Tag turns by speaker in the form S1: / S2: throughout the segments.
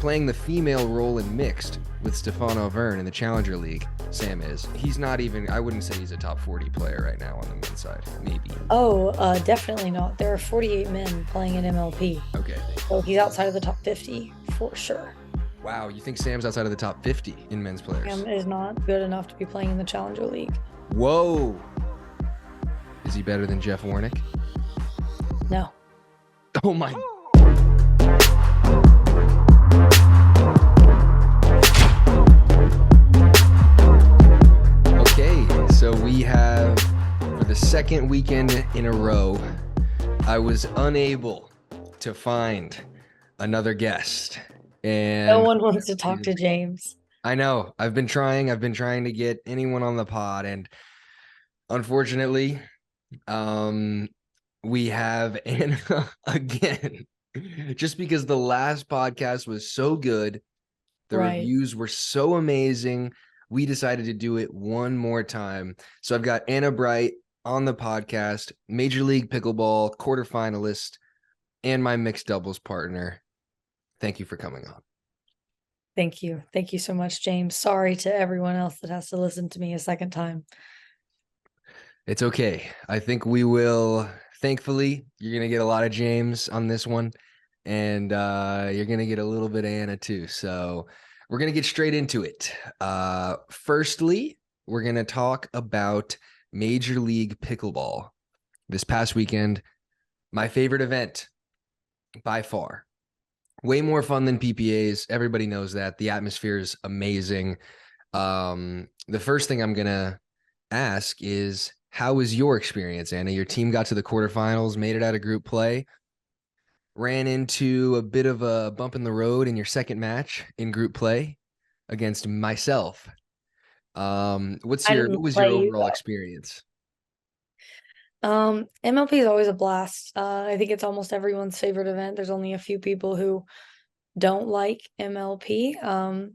S1: playing the female role in mixed with Stefano Verne in the Challenger League. Sam is. He's not even, I wouldn't say he's a top 40 player right now on the men's side. Maybe.
S2: Oh, definitely not. There are 48 men playing in MLP.
S1: Okay.
S2: So he's outside of the top 50 for sure.
S1: Wow, you think Sam's outside of the top 50 in men's players?
S2: Sam is not good enough to be playing in the Challenger League.
S1: Whoa. Is he better than Jeff Warnick?
S2: No.
S1: Oh my. Okay, so we have, for the second weekend in a row, I was unable to find another guest. And
S2: no one wants to talk to James.
S1: I know. I've been trying to get anyone on the pod, and unfortunately, we have Anna again. Just because the last podcast was so good, the reviews were so amazing, we decided to do it one more time. So I've got Anna Bright on the podcast, Major League Pickleball quarterfinalist, and my mixed doubles partner. Thank you for coming on.
S2: Thank you. Thank you so much, James. Sorry to everyone else that has to listen to me a second time.
S1: It's okay. I think we will. Thankfully, you're going to get a lot of James on this one, and you're going to get a little bit of Anna too. So we're going to get straight into it. Firstly, we're going to talk about Major League Pickleball. This past weekend, my favorite event by far. Way more fun than PPAs. Everybody knows that. The atmosphere is amazing. The first thing I'm going to ask is, how was your experience, Anna? Your team got to the quarterfinals, made it out of group play, ran into a bit of a bump in the road in your second match in group play against myself. What was your overall experience?
S2: MLP is always a blast. I think it's almost everyone's favorite event. There's only a few people who don't like MLP. I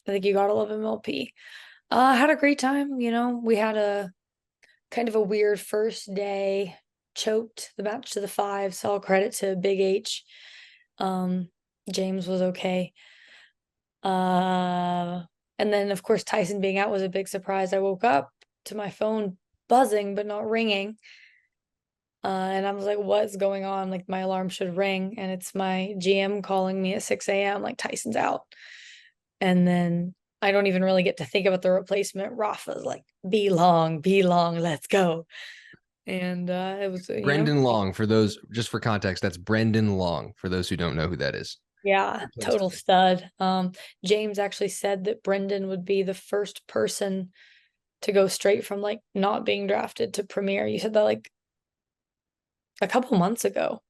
S2: think you gotta love MLP. I had a great time. You know, we had a kind of a weird first day, choked the match to the 5, so all credit to Big H. James was okay. And then, of course, Tyson being out was a big surprise. I woke up to my phone buzzing but not ringing. And I was like, what's going on? Like, my alarm should ring, and it's my GM calling me at 6 a.m. like, Tyson's out. And then I don't even really get to think about the replacement. Rafa's like, be long, let's go. And it was
S1: Brendan Long, for those, just for context, that's Brendan Long, for those who don't know who that is.
S2: Yeah, total stud. James actually said that Brendan would be the first person to go straight from like not being drafted to Premier. You said that like a couple months ago.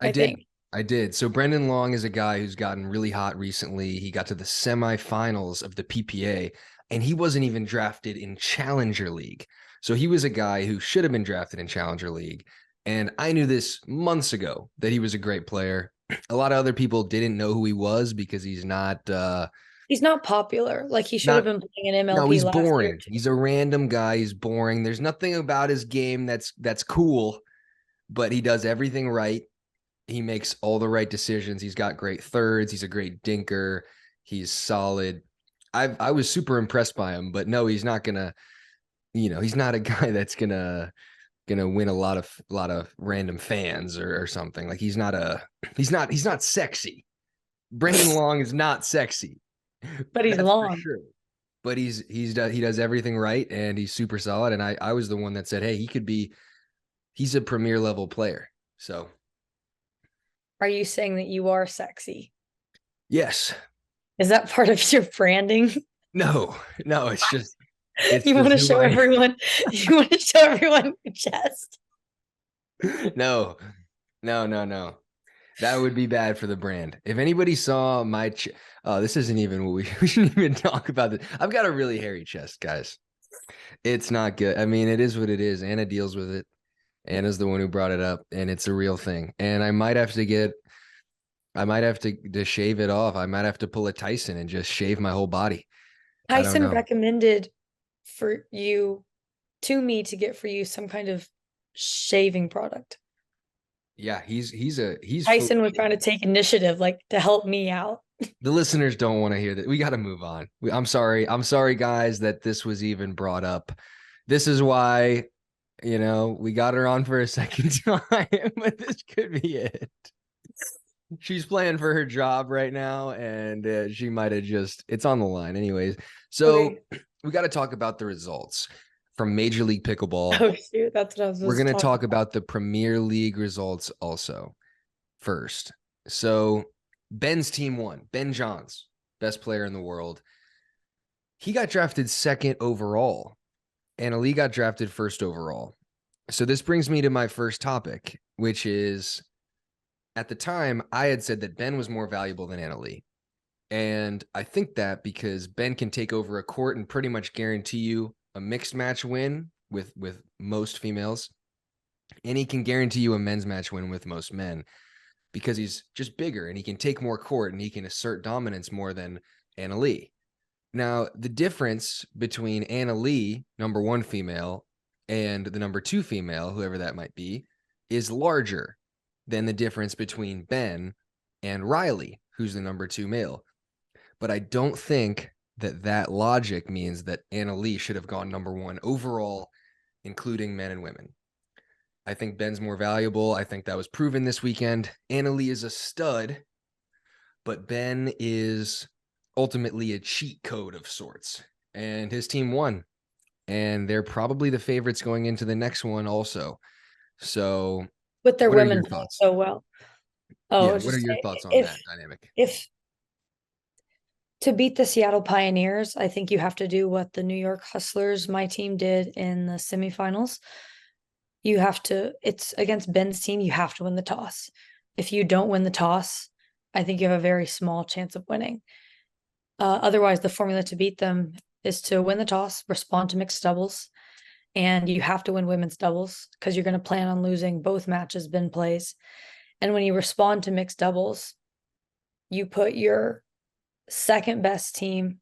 S2: I
S1: did. So Brendan Long is a guy who's gotten really hot recently. He got to the semifinals of the PPA, and he wasn't even drafted in Challenger League. So he was a guy who should have been drafted in Challenger League. And I knew this months ago that he was a great player. A lot of other people didn't know who he was because he's not
S2: popular. Like, he should have been playing an MLP.
S1: No, he's boring. He's a random guy. He's boring. There's nothing about his game that's cool, but he does everything right. He makes all the right decisions. He's got great thirds. He's a great dinker. He's solid. I was super impressed by him, but no, he's not gonna, he's not a guy that's gonna win a lot of random fans or something. Like, he's not sexy. Brendan Long is not sexy,
S2: but he's long.
S1: Sure. But he does everything right, and he's super solid. And I was the one that said, hey, he's a premier level player. So.
S2: Are you saying that you are sexy?
S1: Yes.
S2: Is that part of your branding?
S1: No, it's just.
S2: You want to show everyone your chest.
S1: No. That would be bad for the brand. If anybody saw my this isn't even what we shouldn't even talk about this. I've got a really hairy chest, guys. It's not good. I mean, it is what it is. Anna deals with it. Anna's the one who brought it up, and it's a real thing. And I might have to shave it off. I might have to pull a Tyson and just shave my whole body.
S2: Tyson recommended for you to me to get for you some kind of shaving product.
S1: Yeah, he's
S2: Tyson was trying to take initiative, like, to help me out.
S1: The listeners don't want to hear that. We got to move on. I'm sorry. I'm sorry, guys, that this was even brought up. This is why, we got her on for a second time, but this could be it. She's playing for her job right now, and she might have it's on the line. Anyways, so
S2: Okay.
S1: we got to talk about the results from Major League Pickleball.
S2: Oh shoot, that's what I was
S1: We're
S2: supposed
S1: going
S2: to
S1: to
S2: talk
S1: talk
S2: about.
S1: about the Premier League results also first. So Ben's team won. Ben Johns, best player in the world. He got drafted second overall. Anna Leigh got drafted first overall. So this brings me to my first topic, which is at the time I had said that Ben was more valuable than Anna Leigh. And I think that because Ben can take over a court and pretty much guarantee you a mixed match win with most females. And he can guarantee you a men's match win with most men because he's just bigger and he can take more court and he can assert dominance more than Anna Leigh. Now, the difference between Anna Leigh, number one female, and the number two female, whoever that might be, is larger than the difference between Ben and Riley, who's the number two male. But I don't think that logic means that Anna Leigh should have gone number one overall, including men and women. I think Ben's more valuable. I think that was proven this weekend. Anna Leigh is a stud, but Ben is ultimately a cheat code of sorts. And his team won. And they're probably the favorites going into the next one also. So
S2: With their
S1: what are
S2: women
S1: your
S2: playing
S1: thoughts?
S2: so well. Oh, I
S1: Yeah,
S2: was
S1: what are
S2: just
S1: your
S2: saying,
S1: thoughts on that
S2: if
S1: dynamic?
S2: if to beat the Seattle Pioneers, I think you have to do what the New York Hustlers, my team, did in the semifinals. You have to, it's against Ben's team, you have to win the toss. If you don't win the toss, I think you have a very small chance of winning. Otherwise, the formula to beat them is to win the toss, respond to mixed doubles, and you have to win women's doubles because you're going to plan on losing both matches Ben plays. And when you respond to mixed doubles, you put your second best team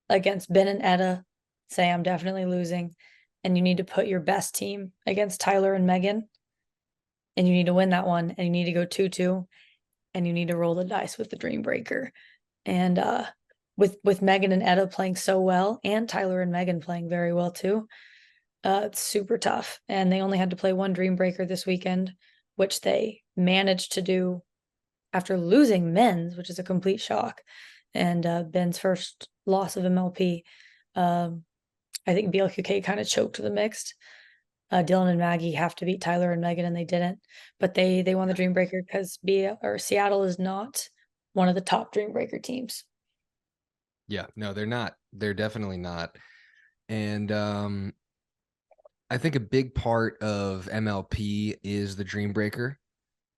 S2: against Ben and Etta, say I'm definitely losing, and you need to put your best team against Tyler and Megan, and you need to win that one, and you need to go 2-2, and you need to roll the dice with the Dream Breaker. And with Megan and Etta playing so well, and Tyler and Megan playing very well too, it's super tough. And they only had to play one Dream Breaker this weekend, which they managed to do after losing men's, which is a complete shock. And Ben's first loss of MLP. I think BLQK kind of choked the mixed. Dylan and Maggie have to beat Tyler and Megan, and they didn't. But they won the Dream Breaker because Seattle is not one of the top Dream Breaker teams.
S1: Yeah, no, they're not. They're definitely not. And I think a big part of MLP is the Dream Breaker,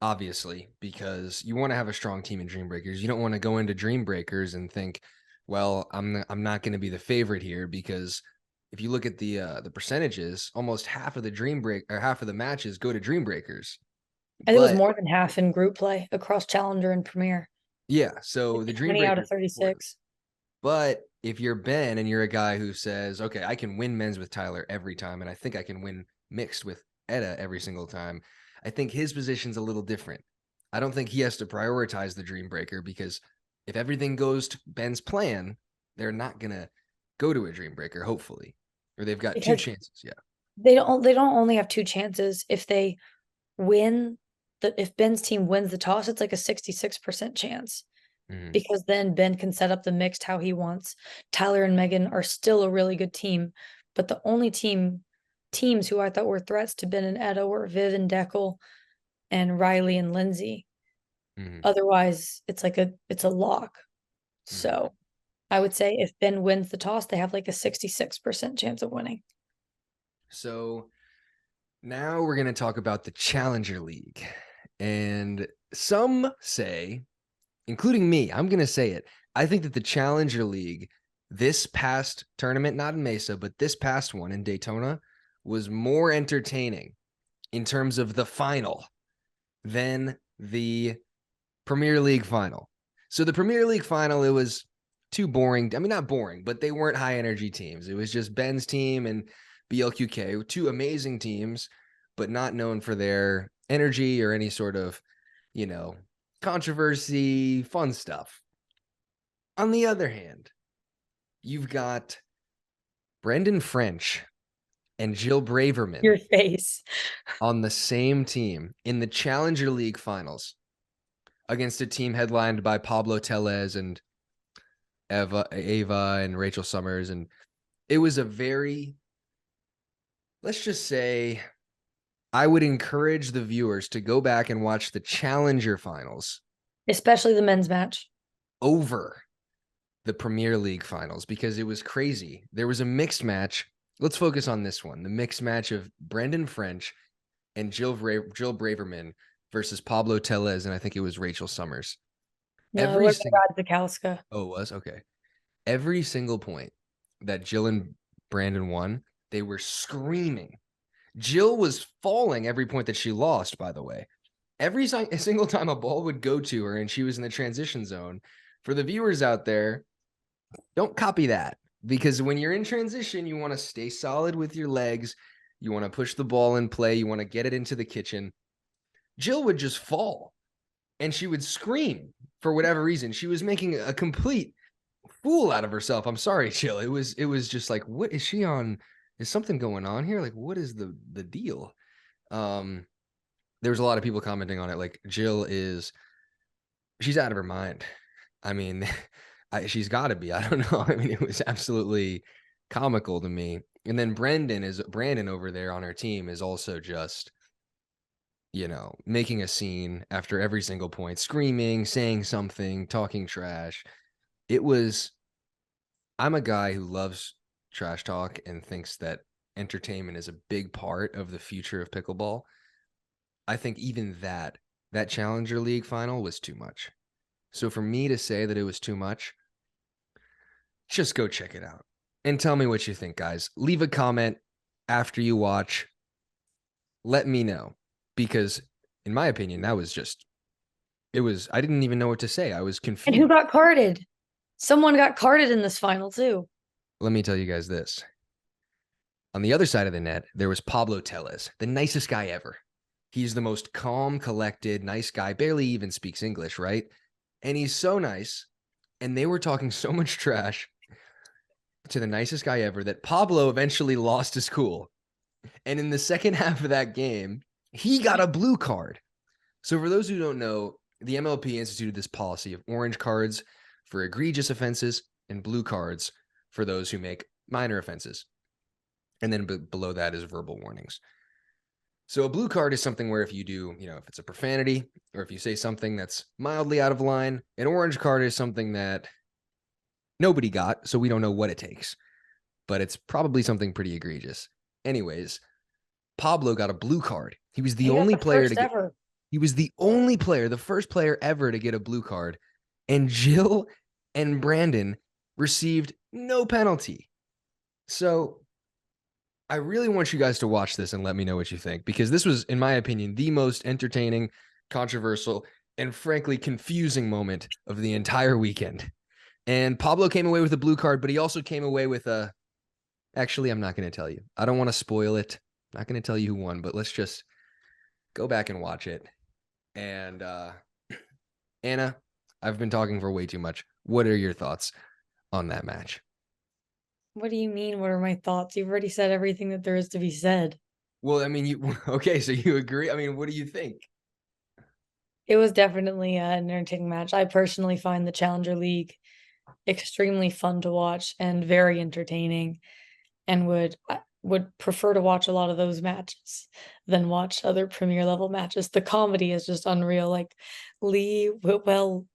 S1: obviously, because you want to have a strong team in Dream Breakers. You don't want to go into Dream Breakers and think, well, I'm not going to be the favorite here, because if you look at the percentages, almost half of the Dream Break or half of the matches go to Dream Breakers.
S2: I think it was
S1: But
S2: more than half in group play across Challenger and Premier.
S1: yeah, so
S2: Like
S1: the Dream
S2: 20 out
S1: Breaker
S2: of
S1: is important.
S2: 36.
S1: But if you're Ben and you're a guy who says, okay, I can win men's with Tyler every time, and I think I can win mixed with Etta every single time, I think his position's a little different. I don't think he has to prioritize the Dream Breaker, because if everything goes to Ben's plan, they're not going to go to a Dream Breaker, hopefully. Or they've got two
S2: Because
S1: chances. Yeah.
S2: they don't only have two chances. If they win if Ben's team wins the toss, it's like a 66% chance.
S1: Mm-hmm.
S2: Because then Ben can set up the mixed how he wants. Tyler and Megan are still a really good team, but the only teams who I thought were threats to Ben and Etta were Viv and Deckel and Riley and Lindsay.
S1: Mm-hmm.
S2: Otherwise, it's a lock.
S1: Mm-hmm.
S2: So I would say if Ben wins the toss, they have like a 66% chance of winning.
S1: So now we're going to talk about the Challenger League. And some say, including me, I'm going to say it, I think that the Challenger League, this past tournament, not in Mesa, but this past one in Daytona, was more entertaining in terms of the final than the Premier League final. So the Premier League final, it was too boring. I mean, not boring, but they weren't high energy teams. It was just Ben's team and BLQK, two amazing teams, but not known for their energy or any sort of, controversy, fun stuff. On the other hand, you've got Brendan French and Jill Braverman
S2: Your face.
S1: on the same team in the Challenger League finals against a team headlined by Pablo Tellez and Ava and Rachel Summers. And it was a very, let's just say, I would encourage the viewers to go back and watch the Challenger finals,
S2: especially the men's match,
S1: over the Premier League finals, because it was crazy. There was a mixed match. Let's focus on this one. The mixed match of Brendan French and Jill Braverman versus Pablo Tellez, and I think it was Rachel Summers.
S2: no, it was Zakowska.
S1: Oh, it was? Okay. Every single point that Jill and Brandon won, they were screaming. Jill was falling every point that she lost, by the way. Every single time a ball would go to her and she was in the transition zone. For the viewers out there, don't copy that, because when you're in transition, you want to stay solid with your legs. You want to push the ball in play. You want to get it into the kitchen. Jill would just fall and she would scream for whatever reason. She was making a complete fool out of herself. I'm sorry, Jill. It was just like, what is she on? Is something going on here? Like, what is the deal? There was a lot of people commenting on it. Like, she's out of her mind. I mean, she's got to be. I don't know. I mean, it was absolutely comical to me. And then Brandon over there on her team is also just, making a scene after every single point, screaming, saying something, talking trash. I'm a guy who loves trash talk and thinks that entertainment is a big part of the future of pickleball. I think even that Challenger League final was too much. So for me to say that it was too much, just go check it out and tell me what you think, guys. Leave a comment after you watch. Let me know, because in my opinion, I didn't even know what to say. I was confused.
S2: And who got carded? Someone got carded in this final too.
S1: Let me tell you guys this. On the other side of the net, there was Pablo Tellez, the nicest guy ever. He's the most calm, collected, nice guy, barely even speaks English, right? And he's so nice. And they were talking so much trash to the nicest guy ever that Pablo eventually lost his cool. And in the second half of that game, he got a blue card. So for those who don't know, the MLP instituted this policy of orange cards for egregious offenses and blue cards for those who make minor offenses. And then below that is verbal warnings. So a blue card is something where if you do, if it's a profanity or if you say something that's mildly out of line, an orange card is something that nobody got, so we don't know what it takes, but it's probably something pretty egregious. Anyways, Pablo got a blue card. He was the only player to get, he was the only player, the first player ever to get a blue card. And Jill and Brandon received no penalty. So I really want you guys to watch this and let me know what you think, because this was, in my opinion, the most entertaining, controversial, and frankly confusing moment of the entire weekend. And Pablo came away with a blue card, but he also came away with actually, I'm not going to tell you. I don't want to spoil it. I'm not going to tell you who won, but let's just go back and watch it. And Anna, I've been talking for way too much. What are your thoughts on that match?
S2: What do you mean? What are my thoughts? You've already said everything that there is to be said.
S1: Well, I mean, okay, so you agree? I mean, what do you think?
S2: It was definitely an entertaining match. I personally find the Challenger League extremely fun to watch and very entertaining, and would prefer to watch a lot of those matches than watch other premier level matches. The comedy is just unreal. Like Leigh Whitwell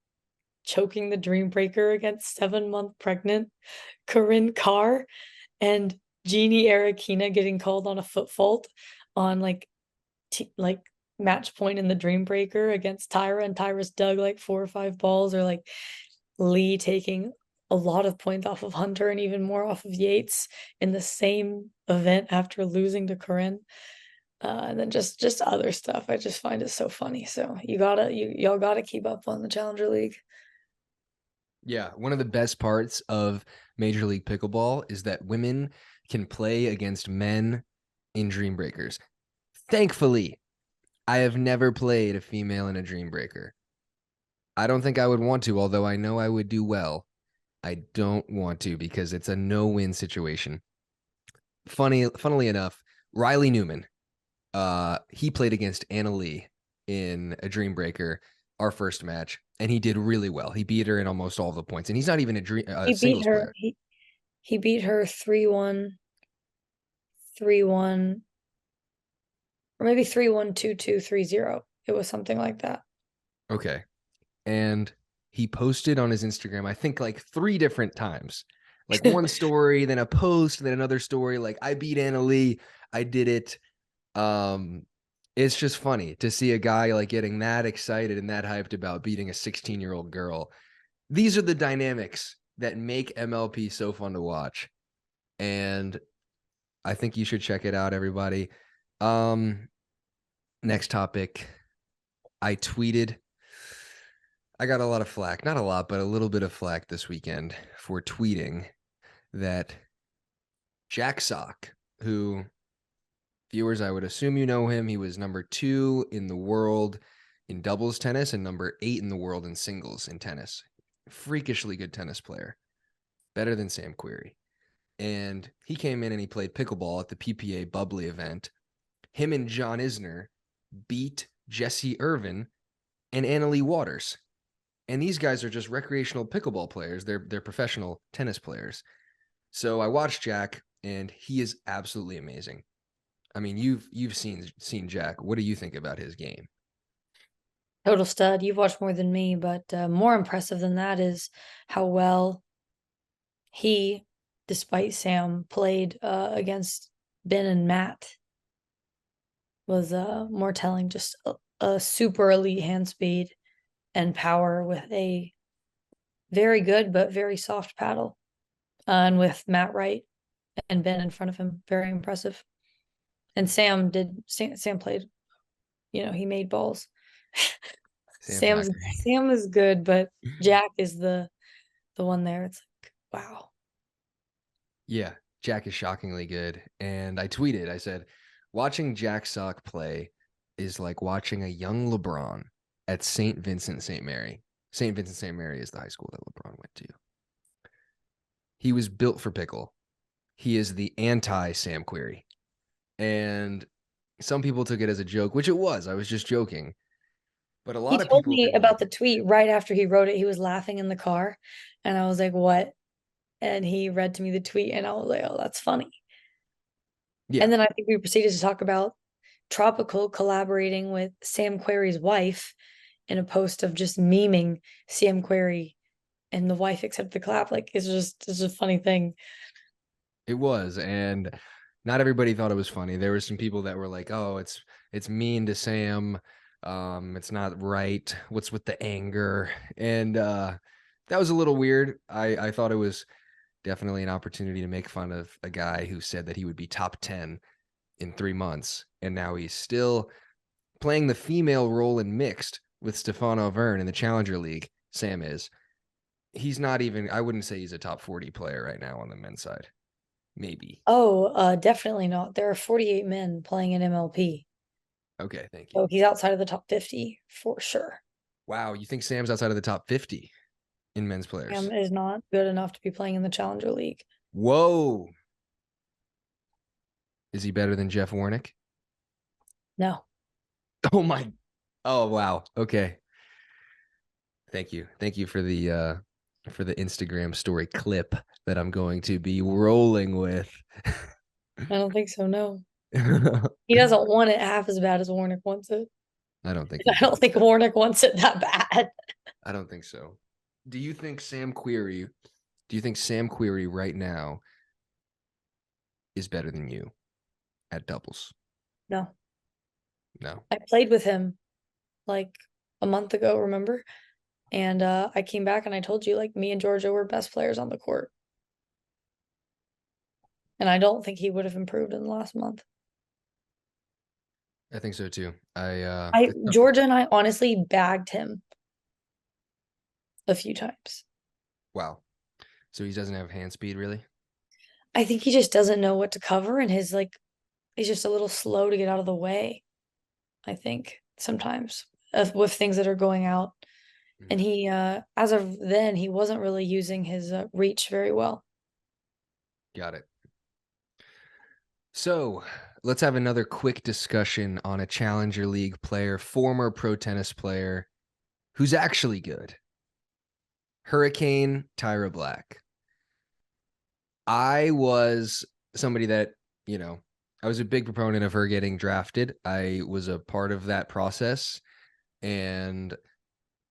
S2: choking the dream breaker against 7-month pregnant Corinne Carr, and Jeannie Arakina getting called on a foot fault on like match point in the dream breaker against Tyra, and Tyra's dug like 4 or 5 balls, or like Leigh taking a lot of points off of Hunter and even more off of Yates in the same event after losing to Corinne. And then just other stuff. I just find it so funny. So y'all gotta keep up on the Challenger League.
S1: Yeah, one of the best parts of Major League Pickleball is that women can play against men in Dream Breakers. Thankfully, I have never played a female in a Dream Breaker. I don't think I would want to, although I know I would do well. I don't want to because it's a no-win situation. Funnily enough, Riley Newman, he played against Anna Leigh in a Dream Breaker, our first match, and he did really well. He beat her in almost all the points, and he's not even a
S2: He beat
S1: singles
S2: her.
S1: player.
S2: He beat her 3-1, 3-1, or maybe 3-1, 2-2, 3-0. It was something like that.
S1: Okay. And he posted on his Instagram, I think like 3 different times, like one story, then a post, then another story. Like, I beat Anna Leigh. I did it. It's just funny to see a guy like getting that excited and that hyped about beating a 16-year-old girl. These are the dynamics that make MLP so fun to watch. And I think you should check it out, everybody. Next topic. I tweeted. I got a lot of flack, not a lot, but a little bit of flack this weekend for tweeting that Jack Sock, who, viewers, I would assume you know him. He was number 2 in the world in doubles tennis and number 8 in the world in singles in tennis. Freakishly good tennis player, better than Sam Querrey. And he came in and he played pickleball at the PPA Bubbly event. Him and John Isner beat Jesse Irvin and Anna Leigh Waters. And these guys are just recreational pickleball players. They're professional tennis players. So I watched Jack, and he is absolutely amazing. I mean, you've seen Jack. What do you think about his game?
S2: Total stud. You've watched more than me, but more impressive than that is how well he, despite Sam, played against Ben and Matt. Was more telling. Just a super elite hand speed and power with a very good but very soft paddle. And with Matt Wright and Ben in front of him, very impressive. And Sam played, he made balls.
S1: Sam's not great.
S2: Sam is good, but Jack is the one there. It's like, wow.
S1: Yeah, Jack is shockingly good. And I tweeted, I said, watching Jack Sock play is like watching a young LeBron at St. Vincent St. Mary. St. Vincent St. Mary is the high school that LeBron went to. He was built for pickle. He is the anti Sam Querrey. And some people took it as a joke, which it was. I was just joking. But a
S2: He
S1: lot of
S2: told
S1: people
S2: me
S1: didn't like
S2: about the
S1: it.
S2: tweet right after he wrote it. He was laughing in the car, and I was like, "What?" And he read to me the tweet, and I was like, "Oh, that's funny."
S1: Yeah,
S2: And then I think we proceeded to talk about Tropical collaborating with Sam Querrey's wife in a post of just memeing Sam Querrey, and the wife accepted the clap. Like, it's a funny thing.
S1: it was. And not everybody thought it was funny. There were some people that were like, oh, it's mean to Sam. It's not right. What's with the anger? And that was a little weird. I thought it was definitely an opportunity to make fun of a guy who said that he would be top 10 in 3 months. And now he's still playing the female role in mixed with Stefano Verne in the Challenger League. Sam is. He's not even, I wouldn't say he's a top 40 player right now on the men's side. Maybe.
S2: Oh, definitely not. There are 48 men playing in MLP.
S1: Okay, thank you.
S2: So he's outside of the top 50 for sure.
S1: Wow, you think Sam's outside of the top 50 in men's
S2: Sam
S1: players?
S2: is not good enough to be playing in the Challenger League.
S1: Whoa. Is he better than Jeff Warnick?
S2: No.
S1: Oh my. Oh wow. Okay. Thank you. Thank you for the Instagram story clip that I'm going to be rolling with.
S2: I don't think so, no.
S1: I
S2: He doesn't want it half as bad as Warnick wants it.
S1: don't think he
S2: I don't
S1: does.
S2: think Warnick wants it that bad.
S1: I don't think so. Do you think Sam Querrey, right now is better than you at doubles?
S2: No.
S1: No.
S2: I played with him like a month ago, remember? And I came back and I told you, like, me and Georgia were best players on the court. And I don't think he would have improved in the last month.
S1: I think so too. It's tough to
S2: Georgia and I honestly bagged him a few times.
S1: wow. So he doesn't have hand speed really?
S2: I think he just doesn't know what to cover, and he's just a little slow to get out of the way. I think sometimes with things that are going out And he, as of then, he wasn't really using his reach very well.
S1: Got it. So let's have another quick discussion on a Challenger League player, former pro tennis player, who's actually good. Hurricane Tyra Black. I was somebody that, I was a big proponent of her getting drafted. I was a part of that process, and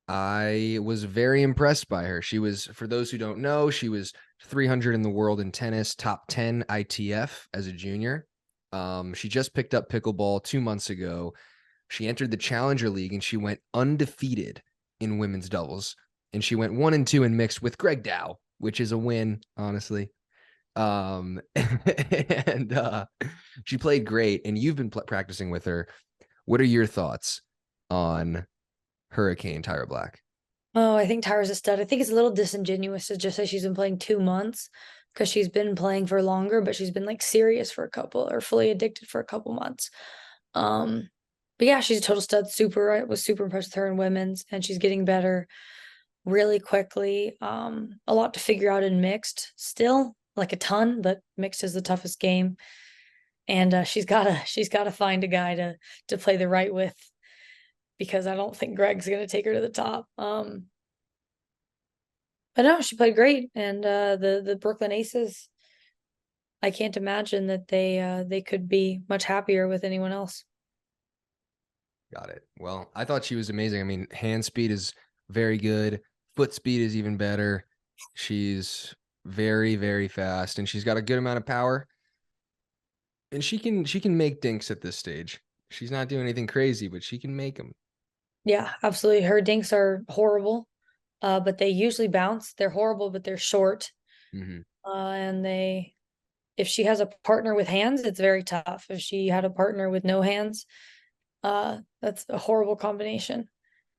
S1: I was very impressed by her. She was, for those who don't know, she was 300 in the world in tennis, top 10 ITF as a junior. She just picked up pickleball 2 months ago. She entered the Challenger League and she went undefeated in women's doubles. And she went 1-2 in mixed with Greg Dow, which is a win, honestly. And she played great. And you've been practicing with her. What are your thoughts on Hurricane Tyra Black?
S2: Oh, I think Tyra's a stud. I think it's a little disingenuous to just say she's been playing 2 months because she's been playing for longer, but she's been like serious for a couple or fully addicted for a couple months. But yeah, she's a total stud. I was super impressed with her in women's, and she's getting better really quickly. A lot to figure out in mixed still, like a ton, but mixed is the toughest game. And she's gotta find a guy to play the right with, because I don't think Greg's gonna take her to the top. But no, she played great, and the Brooklyn Aces, I can't imagine that they could be much happier with anyone else.
S1: Got it. Well, I thought she was amazing. I mean, hand speed is very good. Foot speed is even better. She's very, very fast, and she's got a good amount of power. And she can make dinks at this stage. She's not doing anything crazy, but she can make them.
S2: Yeah, absolutely. Her dinks are horrible, but they usually bounce. They're horrible, but they're short.
S1: Mm-hmm.
S2: And if she has a partner with hands, it's very tough. If she had a partner with no hands, that's a horrible combination.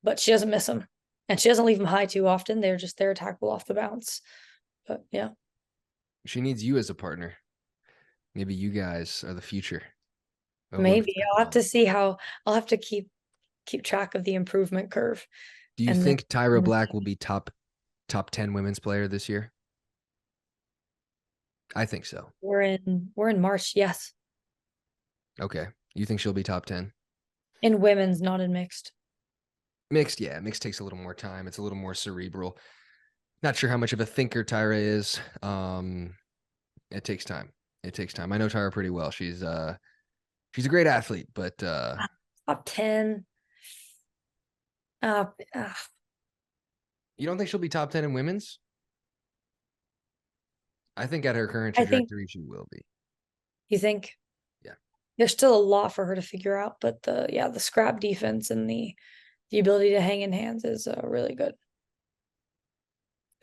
S2: But she doesn't miss them, and she doesn't leave them high too often. They're attackable off the bounce. But yeah,
S1: She needs you as a partner. Maybe you guys are the future of women's
S2: maybe I'll have
S1: pickleball.
S2: to see how. I'll have to keep track of the improvement curve.
S1: Do you
S2: And then
S1: think Tyra Black will be top 10 women's player this year? I think so.
S2: we're in March, yes.
S1: Okay. You think she'll be top 10?
S2: In women's, not in mixed.
S1: Mixed, yeah. Mixed takes a little more time. It's a little more cerebral. Not sure how much of a thinker Tyra is. It takes time. It takes time. I know Tyra pretty well. She's a great athlete, but
S2: Top 10. Uh, uh,
S1: you don't think she'll be top 10 in women's? I think at her current
S2: I think
S1: trajectory, she will be.
S2: you think
S1: Yeah.
S2: there's still a lot for her to figure out, but the scrap defense and the ability to hang in hands is really good.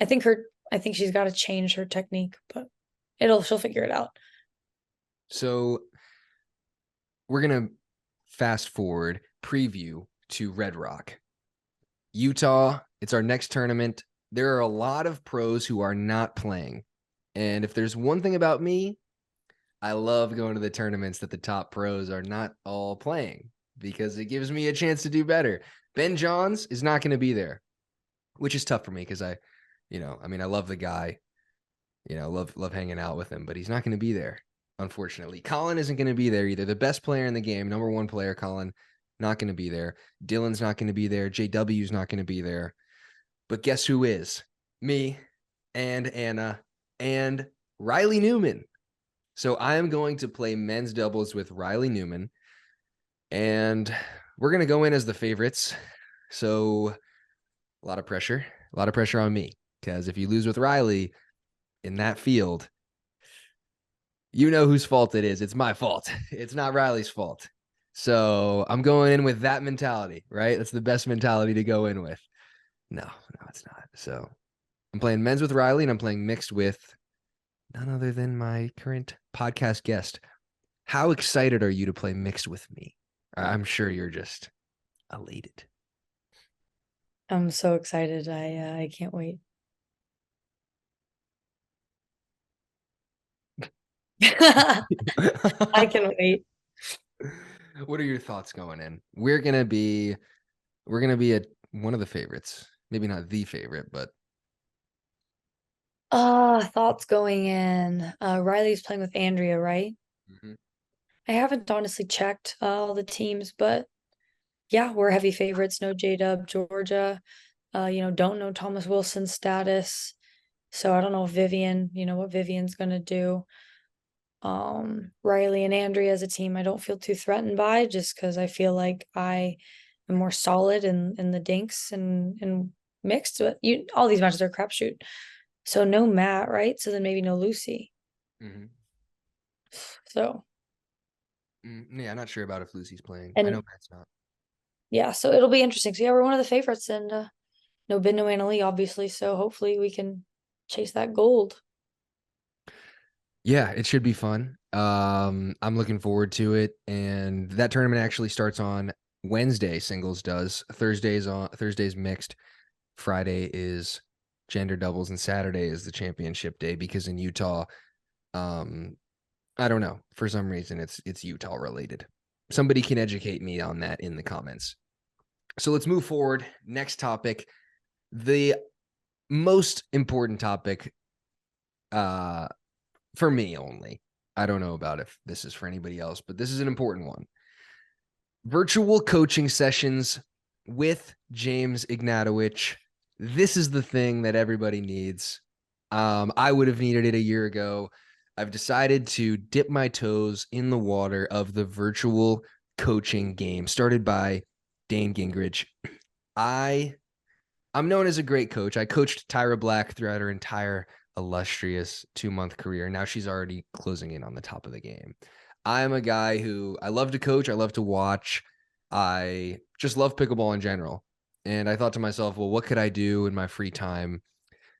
S2: I think she's got to change her technique, but she'll figure it out.
S1: So we're gonna fast forward preview to Red Rock, Utah. It's our next tournament. There are a lot of pros who are not playing, and if there's one thing about me, I love going to the tournaments that the top pros are not all playing, because it gives me a chance to do better. Ben Johns is not going to be there, which is tough for me because I love the guy, love hanging out with him, but he's not going to be there. Unfortunately, Colin isn't going to be there either. The best player in the game, number one player, Colin, not going to be there. Dylan's not going to be there. JW's not going to be there. But guess who is? Me and Anna and Riley Newman. So I am going to play men's doubles with Riley Newman, and we're going to go in as the favorites. So a lot of pressure on me, because if you lose with Riley in that field, you know whose fault it is. It's my fault. It's not Riley's fault. So I'm going in with that mentality, right? That's the best mentality to go in with. No, it's not. So I'm playing men's with Riley, and I'm playing mixed with none other than my current podcast guest. How excited are you to play mixed with me? I'm sure you're just elated.
S2: I'm so excited. I can't wait. I can wait.
S1: What are your thoughts going in? We're gonna be one of the favorites, Maybe not the favorite, but
S2: Thoughts going in. Riley's playing with Andrea, right?
S1: Mhm.
S2: I haven't honestly checked all the teams, but yeah, we're heavy favorites. No J-Dub, Georgia. Don't know Thomas Wilson's status. So I don't know if Vivian, what Vivian's gonna do. Riley and Andrea as a team, I don't feel too threatened by just because I feel like I am more solid in the dinks and mixed. But all these matches are crapshoot. So no Matt, right? So then maybe no Lucy.
S1: Mhm.
S2: So
S1: Yeah, not sure about if Lucy's playing. I know
S2: and
S1: Matt's not.
S2: yeah, so it'll be interesting. So yeah, we're one of the favorites and no Ben, no Anna Leigh, obviously. So hopefully we can chase that gold.
S1: Yeah, it should be fun. I'm looking forward to it, and that tournament actually starts on Wednesday. Singles does. Thursday's mixed. Friday is gender doubles, and Saturday is the championship day because in Utah, um, I don't know, for some reason it's Utah related. Somebody can educate me on that in the comments. So let's move forward. Next topic, the most important topic, uh, for me only. I don't know about if this is for anybody else, but this is an important one. Virtual coaching sessions with James Ignatowich. This is the thing that everybody needs. I would have needed it a year ago. I've decided to dip my toes in the water of the virtual coaching game started by Dane Gingrich. I I'm known as a great coach. I coached Tyra Black throughout her entire illustrious 2-month career. Now she's already closing in on the top of the game. I'm a guy who I love to coach. I love to watch. I just love pickleball in general. And I thought to myself, well, what could I do in my free time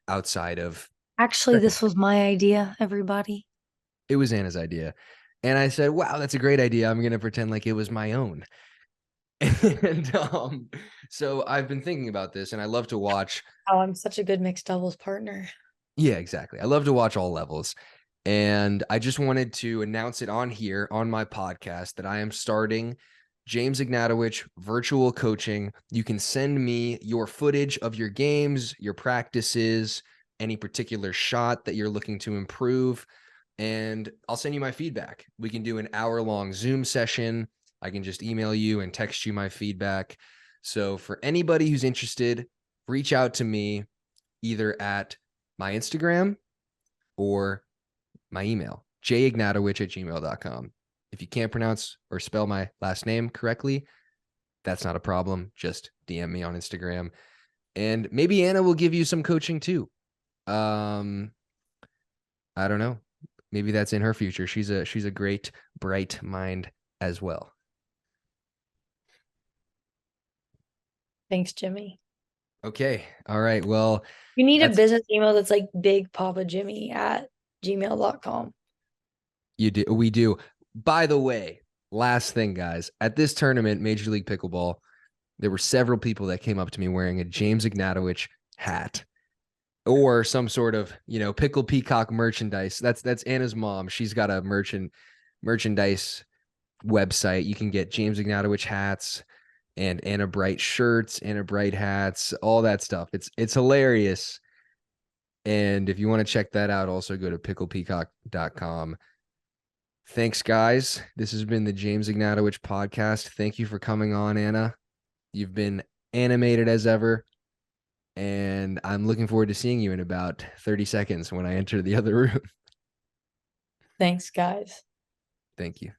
S1: outside of
S2: Actually, this was my idea, everybody.
S1: it was Anna's idea. And I said, wow, that's a great idea. I'm going to pretend like it was my own. And so I've been thinking about this and I love to watch.
S2: Oh, I'm such a good mixed doubles partner.
S1: Yeah, exactly. I love to watch all levels. And I just wanted to announce it on here on my podcast that I am starting James Ignatowich virtual coaching. You can send me your footage of your games, your practices, any particular shot that you're looking to improve, and I'll send you my feedback. We can do an hour-long Zoom session. I can just email you and text you my feedback. So for anybody who's interested, reach out to me either at my Instagram or my email, jignatowich@gmail.com. If you can't pronounce or spell my last name correctly, that's not a problem. Just DM me on Instagram. And maybe Anna will give you some coaching too. I don't know. Maybe that's in her future. She's a great, bright mind as well.
S2: Thanks, Jimmy.
S1: Okay. All right. Well,
S2: You need a
S1: that's
S2: business email that's like Big Papa Jimmy at gmail.com.
S1: you do. We do. By the way, last thing, guys, at this tournament, Major League Pickleball, there were several people that came up to me wearing a James Ignatowich hat or some sort of, Pickle Peacock merchandise. That's Anna's mom. She's got a merchandise website. You can get James Ignatowich hats and Anna Bright shirts, Anna Bright hats, all that stuff. It's hilarious. And if you want to check that out, also go to picklepeacock.com. Thanks, guys. This has been the James Ignatowich podcast. Thank you for coming on, Anna. You've been animated as ever. And I'm looking forward to seeing you in about 30 seconds when I enter the other room.
S2: Thanks, guys.
S1: Thank you.